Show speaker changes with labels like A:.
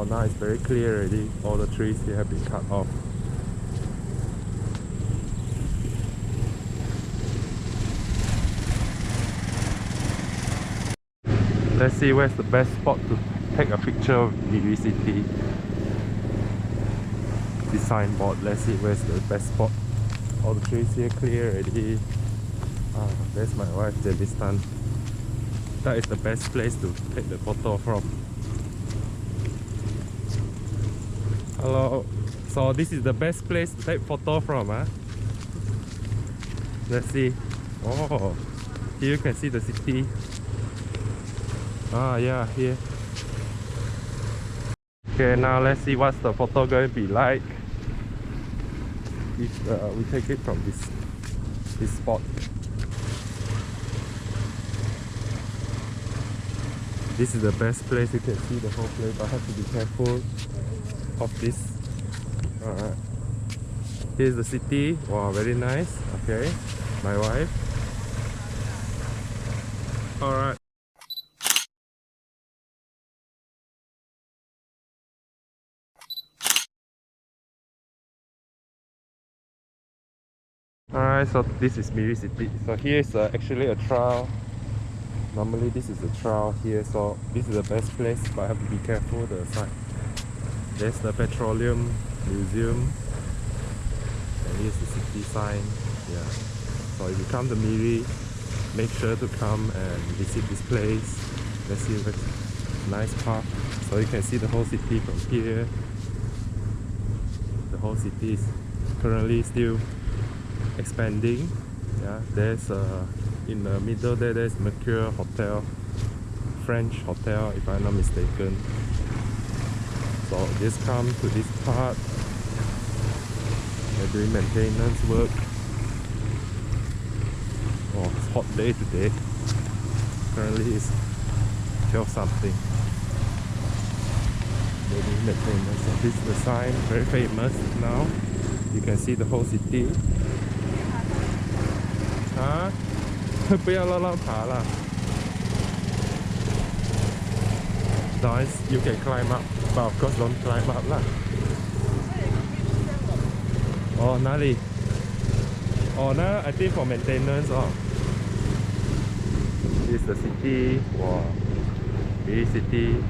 A: Oh, now it's very clear already. All the trees here have been cut off. Let's see where's the best spot to take a picture of Miri City. This signboard, let's see where's the best spot. All the trees here clear already. There's my wife, Delistan. That is the best place to take the photo from. Hello. So this is the best place to take photo from, huh? Let's see. Oh, here you can see the city. Yeah, here. Okay, now let's see what's the photo going to be like if we take it from this spot. This is the best place. You can see the whole place, but I have to be careful of this. Alright, here's the city. Wow, very nice. Okay, my wife. Alright. Alright, so this is Miri City. So here is actually a trail. Normally this is a trail here, so this is the best place, but I have to be careful the side. There's the petroleum museum, and here's the city sign. Yeah. So if you come to Miri, make sure to come and visit this place. Let's see, nice park. So you can see the whole city from here. The whole city is currently still expanding. Yeah, there's in the middle there's Mercure Hotel, French hotel if I'm not mistaken. So just come to this part. They're doing maintenance work. Oh, it's hot day today. Currently it's 12 something. They're doing maintenance. So this is the sign, very famous now. You can see the whole city. 不要乱爬啦. Nice, you can climb up, but of course don't climb up lah. Oh, 哪里? Oh,那 I think for maintenance. Oh, this is the city. Wow, Miri City.